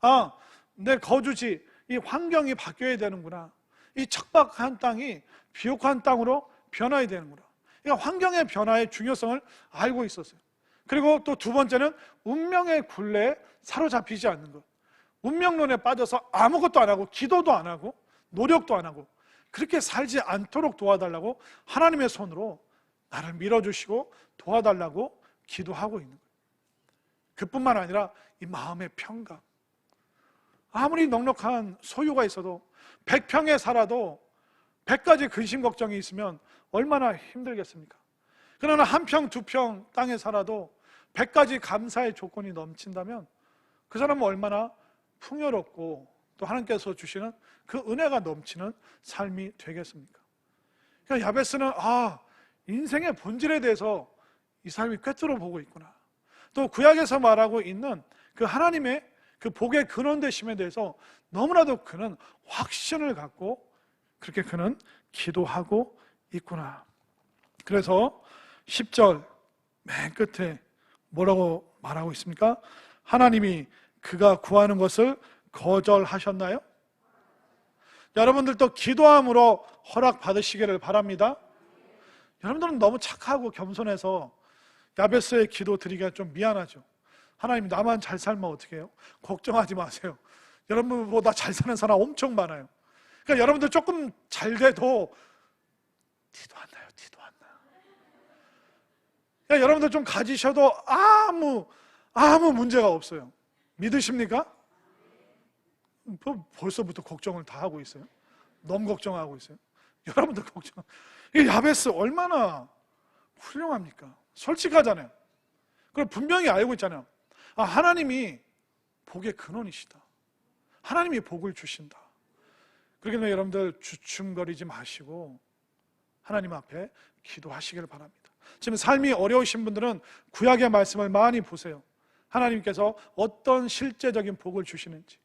아, 내 거주지, 이 환경이 바뀌어야 되는구나. 이 척박한 땅이 비옥한 땅으로 변화해야 되는구나. 그러니까 환경의 변화의 중요성을 알고 있었어요. 그리고 또 두 번째는 운명의 굴레에 사로잡히지 않는 것. 운명론에 빠져서 아무것도 안 하고 기도도 안 하고 노력도 안 하고 그렇게 살지 않도록 도와달라고 하나님의 손으로 나를 밀어주시고 도와달라고 기도하고 있는 거예요. 그뿐만 아니라 이 마음의 평강. 아무리 넉넉한 소유가 있어도 100평에 살아도 100가지 근심 걱정이 있으면 얼마나 힘들겠습니까? 그러나 1평, 2평 땅에 살아도 100가지 감사의 조건이 넘친다면 그 사람은 얼마나 풍요롭고 또 하나님께서 주시는 그 은혜가 넘치는 삶이 되겠습니까? 그러니까 야베스는 인생의 본질에 대해서 이 삶이 꿰뚫어 보고 있구나. 또 구약에서 말하고 있는 그 하나님의 그 복의 근원 되심에 대해서 너무나도 그는 확신을 갖고 그렇게 그는 기도하고 있구나. 그래서 10절 맨 끝에 뭐라고 말하고 있습니까? 하나님이 그가 구하는 것을 거절하셨나요? 여러분들도 기도함으로 허락 받으시기를 바랍니다. 여러분들은 너무 착하고 겸손해서 야베스의 기도 드리기가 좀 미안하죠. 하나님, 나만 잘 살면 어떻게 해요? 걱정하지 마세요. 여러분보다 잘 사는 사람 엄청 많아요. 그러니까 여러분들 조금 잘 돼도 티도 안 나요. 티도 안 나요. 그러니까 여러분들 좀 가지셔도 아무 문제가 없어요. 믿으십니까? 벌써부터 걱정을 다 하고 있어요. 너무 걱정하고 있어요. 여러분들 걱정. 이 야베스 얼마나 훌륭합니까? 솔직하잖아요. 그럼 분명히 알고 있잖아요. 하나님이 복의 근원이시다. 하나님이 복을 주신다. 그렇기 때문에 여러분들 주춤거리지 마시고 하나님 앞에 기도하시기를 바랍니다. 지금 삶이 어려우신 분들은 구약의 말씀을 많이 보세요. 하나님께서 어떤 실제적인 복을 주시는지.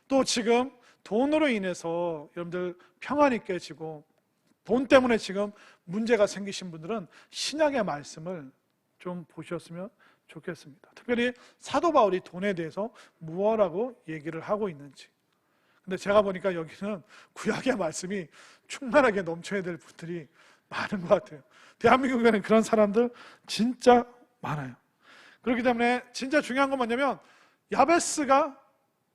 또 지금 돈으로 인해서 여러분들 평안이 깨지고 돈 때문에 지금 문제가 생기신 분들은 신약의 말씀을 좀 보셨으면 좋겠습니다. 특별히 사도 바울이 돈에 대해서 무엇라고 얘기를 하고 있는지. 근데 제가 보니까 여기는 구약의 말씀이 충만하게 넘쳐야 될 분들이 많은 것 같아요. 대한민국에는 그런 사람들 진짜 많아요. 그렇기 때문에 진짜 중요한 건 뭐냐면 야베스가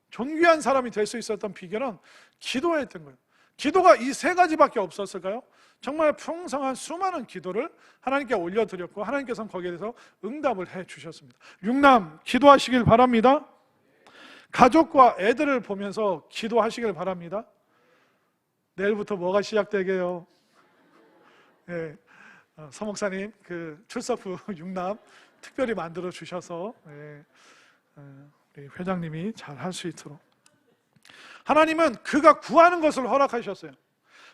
존귀한 사람이 될 수 있었던 비결은 기도했던 거예요. 기도가 이 세 가지밖에 없었을까요? 정말 풍성한 수많은 기도를 하나님께 올려드렸고 하나님께서는 거기에 대해서 응답을 해주셨습니다. 육남 기도하시길 바랍니다. 가족과 애들을 보면서 기도하시길 바랍니다. 내일부터 뭐가 시작되게요? 네, 서목사님 그 출석 후 육남 특별히 만들어 주셔서 우리 회장님이 잘 할 수 있도록. 하나님은 그가 구하는 것을 허락하셨어요.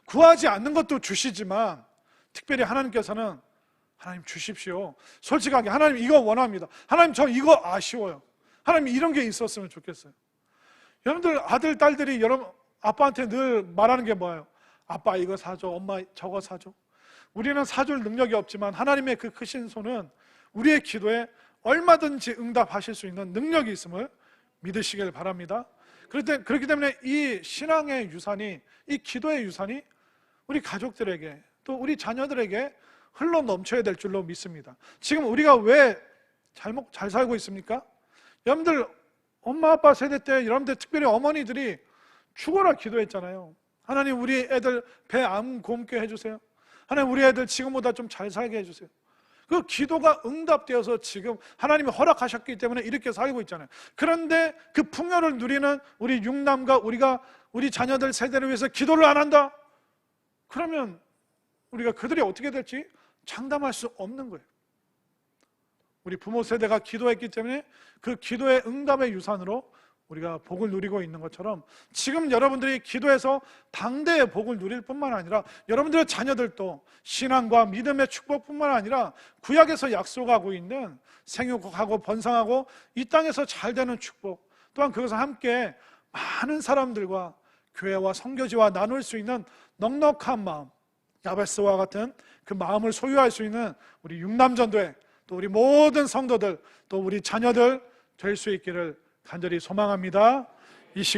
구하지 않는 것도 주시지만 특별히 하나님께서는 하나님 주십시오. 솔직하게 하나님 이거 원합니다. 하나님 저 이거 아쉬워요. 하나님 이런 게 있었으면 좋겠어요. 여러분들 아들 딸들이 여러분 아빠한테 늘 말하는 게 뭐예요? 아빠 이거 사줘, 엄마 저거 사줘. 우리는 사줄 능력이 없지만 하나님의 그 크신 손은 우리의 기도에 얼마든지 응답하실 수 있는 능력이 있음을 믿으시길 바랍니다. 그렇기 때문에 이 신앙의 유산이, 이 기도의 유산이 우리 가족들에게 또 우리 자녀들에게 흘러 넘쳐야 될 줄로 믿습니다. 지금 우리가 왜 잘 살고 있습니까? 여러분들 엄마 아빠 세대 때 여러분들 특별히 어머니들이 죽어라 기도했잖아요. 하나님 우리 애들 배 안 곪게 해주세요. 하나님 우리 애들 지금보다 좀 잘 살게 해주세요. 그 기도가 응답되어서 지금 하나님이 허락하셨기 때문에 이렇게 살고 있잖아요. 그런데 그 풍요를 누리는 우리 육남과 우리 자녀들 세대를 위해서 기도를 안 한다? 그러면 우리가 그들이 어떻게 될지 장담할 수 없는 거예요. 우리 부모 세대가 기도했기 때문에 그 기도의 응답의 유산으로 우리가 복을 누리고 있는 것처럼 지금 여러분들이 기도해서 당대의 복을 누릴 뿐만 아니라 여러분들의 자녀들도 신앙과 믿음의 축복뿐만 아니라 구약에서 약속하고 있는 생육하고 번성하고 이 땅에서 잘 되는 축복, 또한 그것을 함께 많은 사람들과 교회와 선교지와 나눌 수 있는 넉넉한 마음, 야베스와 같은 그 마음을 소유할 수 있는 우리 육남전도회, 또 우리 모든 성도들, 또 우리 자녀들 될 수 있기를 간절히 소망합니다.